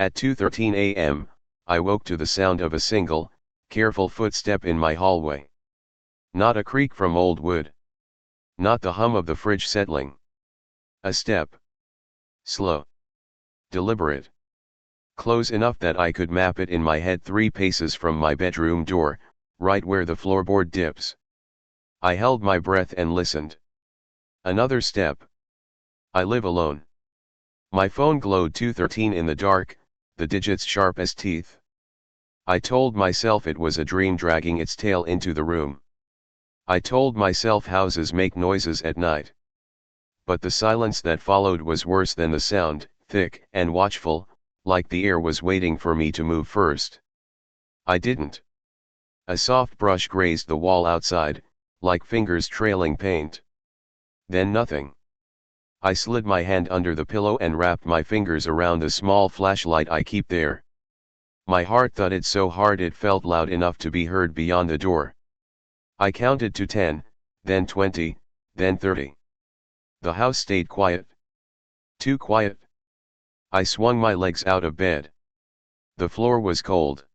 At 2:13 a.m., I woke to the sound of a single, careful footstep in my hallway. Not a creak from old wood. Not the hum of the fridge settling. A step. Slow. Deliberate. Close enough that I could map it in my head 3 paces from my bedroom door, right where the floorboard dips. I held my breath and listened. Another step. I live alone. My phone glowed 2:13 in the dark, the digits sharp as teeth. I told myself it was a dream dragging its tail into the room. I told myself houses make noises at night. But the silence that followed was worse than the sound, thick and watchful, like the air was waiting for me to move first. I didn't. A soft brush grazed the wall outside, like fingers trailing paint. Then nothing. I slid my hand under the pillow and wrapped my fingers around the small flashlight I keep there. My heart thudded so hard it felt loud enough to be heard beyond the door. I counted to 10, then 20, then 30. The house stayed quiet. Too quiet. I swung my legs out of bed. The floor was cold.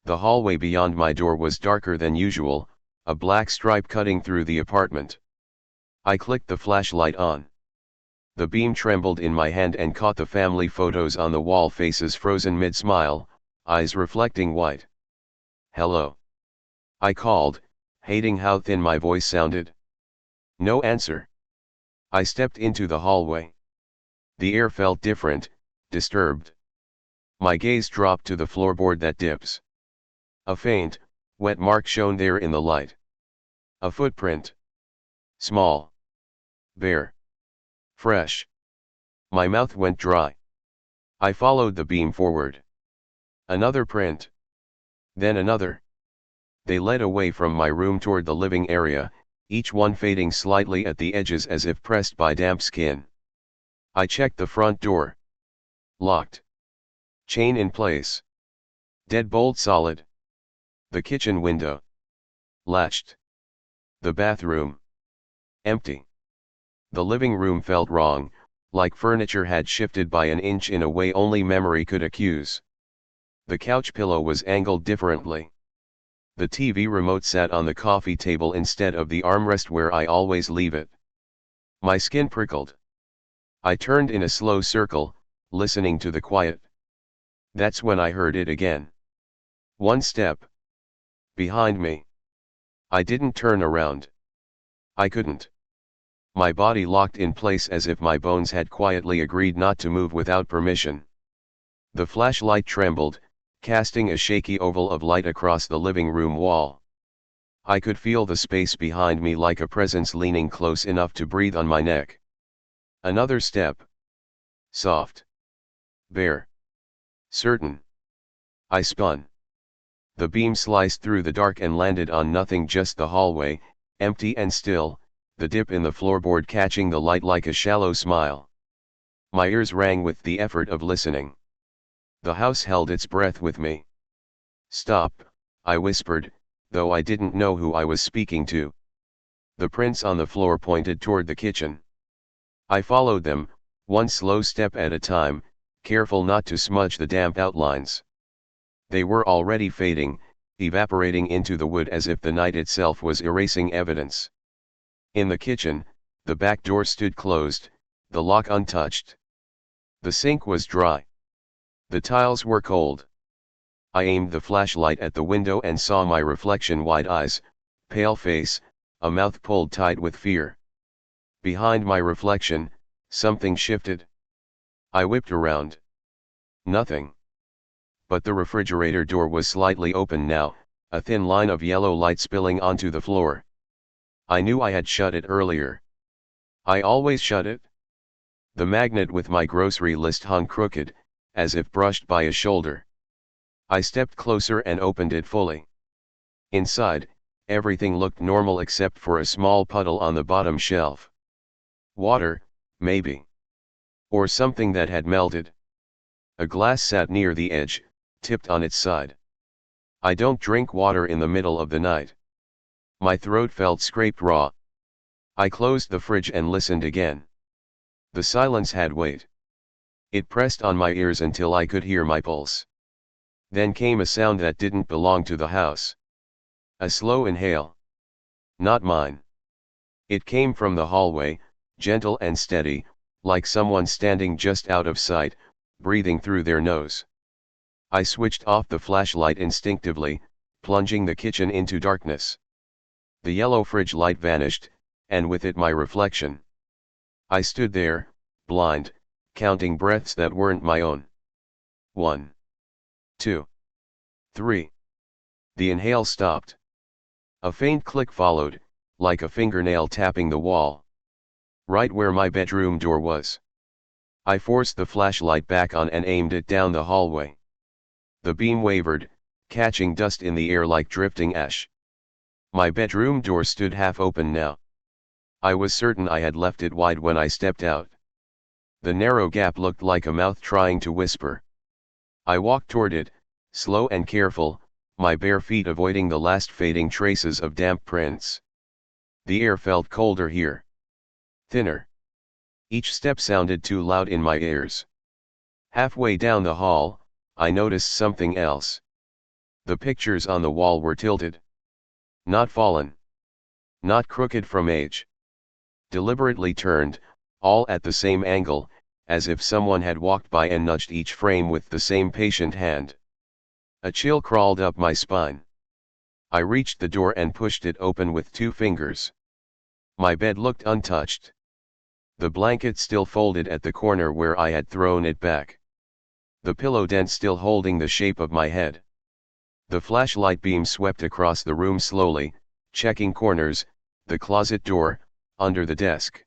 The hallway beyond my door was darker than usual, a black stripe cutting through the apartment. I clicked the flashlight on. The beam trembled in my hand and caught the family photos on the wall, faces frozen mid-smile, eyes reflecting white. "Hello?" I called, hating how thin my voice sounded. No answer. I stepped into the hallway. The air felt different, disturbed. My gaze dropped to the floorboard that dips. A faint, wet mark shone there in the light. A footprint. Small. Bare. Fresh. My mouth went dry. I followed the beam forward. Another print. Then another. They led away from my room toward the living area, each one fading slightly at the edges as if pressed by damp skin. I checked the front door. Locked. Chain in place. Deadbolt solid. The kitchen window. Latched. The bathroom. Empty. The living room felt wrong, like furniture had shifted by an inch in a way only memory could accuse. The couch pillow was angled differently. The TV remote sat on the coffee table instead of the armrest where I always leave it. My skin prickled. I turned in a slow circle, listening to the quiet. That's when I heard it again. One step. Behind me. I didn't turn around. I couldn't. My body locked in place as if my bones had quietly agreed not to move without permission. The flashlight trembled, casting a shaky oval of light across the living room wall. I could feel the space behind me like a presence leaning close enough to breathe on my neck. Another step. Soft. Bare. Certain. I spun. The beam sliced through the dark and landed on nothing, just the hallway, empty and still, the dip in the floorboard catching the light like a shallow smile. My ears rang with the effort of listening. The house held its breath with me. "Stop," I whispered, though I didn't know who I was speaking to. The prints on the floor pointed toward the kitchen. I followed them, one slow step at a time, careful not to smudge the damp outlines. They were already fading, evaporating into the wood as if the night itself was erasing evidence. In the kitchen, the back door stood closed, the lock untouched. The sink was dry. The tiles were cold. I aimed the flashlight at the window and saw my reflection, wide eyes, pale face, a mouth pulled tight with fear. Behind my reflection, something shifted. I whipped around. Nothing. But the refrigerator door was slightly open now, a thin line of yellow light spilling onto the floor. I knew I had shut it earlier. I always shut it. The magnet with my grocery list hung crooked, as if brushed by a shoulder. I stepped closer and opened it fully. Inside, everything looked normal except for a small puddle on the bottom shelf. Water, maybe. Or something that had melted. A glass sat near the edge, tipped on its side. I don't drink water in the middle of the night. My throat felt scraped raw. I closed the fridge and listened again. The silence had weight. It pressed on my ears until I could hear my pulse. Then came a sound that didn't belong to the house. A slow inhale. Not mine. It came from the hallway, gentle and steady, like someone standing just out of sight, breathing through their nose. I switched off the flashlight instinctively, plunging the kitchen into darkness. The yellow fridge light vanished, and with it my reflection. I stood there, blind, counting breaths that weren't my own. 1, 2, 3. The inhale stopped. A faint click followed, like a fingernail tapping the wall. Right where my bedroom door was. I forced the flashlight back on and aimed it down the hallway. The beam wavered, catching dust in the air like drifting ash. My bedroom door stood half open now. I was certain I had left it wide when I stepped out. The narrow gap looked like a mouth trying to whisper. I walked toward it, slow and careful, my bare feet avoiding the last fading traces of damp prints. The air felt colder here. Thinner. Each step sounded too loud in my ears. Halfway down the hall, I noticed something else. The pictures on the wall were tilted. Not fallen. Not crooked from age. Deliberately turned, all at the same angle, as if someone had walked by and nudged each frame with the same patient hand. A chill crawled up my spine. I reached the door and pushed it open with 2 fingers. My bed looked untouched. The blanket still folded at the corner where I had thrown it back. The pillow dent still holding the shape of my head. The flashlight beam swept across the room slowly, checking corners, the closet door, under the desk.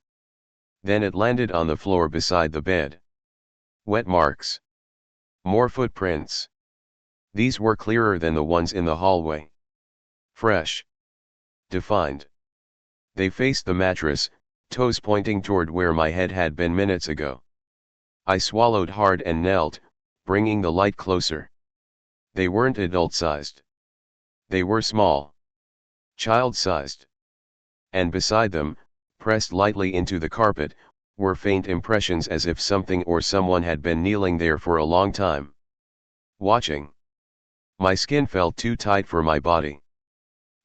Then it landed on the floor beside the bed. Wet marks. More footprints. These were clearer than the ones in the hallway. Fresh. Defined. They faced the mattress, toes pointing toward where my head had been minutes ago. I swallowed hard and knelt, bringing the light closer. They weren't adult-sized. They were small. Child-sized. And beside them, pressed lightly into the carpet, were faint impressions as if something or someone had been kneeling there for a long time. Watching. My skin felt too tight for my body.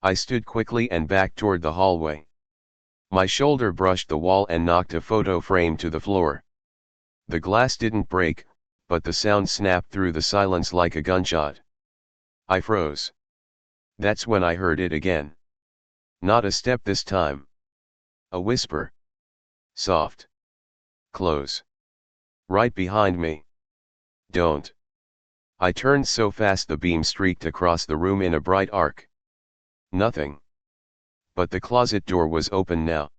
I stood quickly and backed toward the hallway. My shoulder brushed the wall and knocked a photo frame to the floor. The glass didn't break, but the sound snapped through the silence like a gunshot. I froze. That's when I heard it again. Not a step this time. A whisper. Soft. Close. Right behind me. Don't. I turned so fast the beam streaked across the room in a bright arc. Nothing. But the closet door was open now.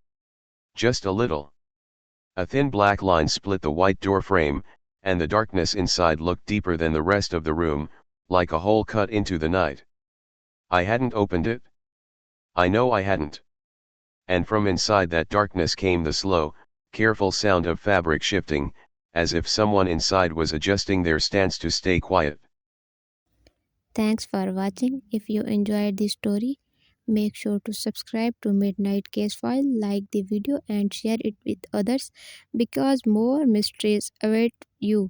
Just a little. A thin black line split the white door frame, and the darkness inside looked deeper than the rest of the room, like a hole cut into the night. I hadn't opened it. I know I hadn't. And from inside that darkness came the slow, careful sound of fabric shifting, as if someone inside was adjusting their stance to stay quiet. Thanks for watching. If you enjoyed this story, make sure to subscribe to Midnight Case File, like the video, and share it with others because more mysteries await you.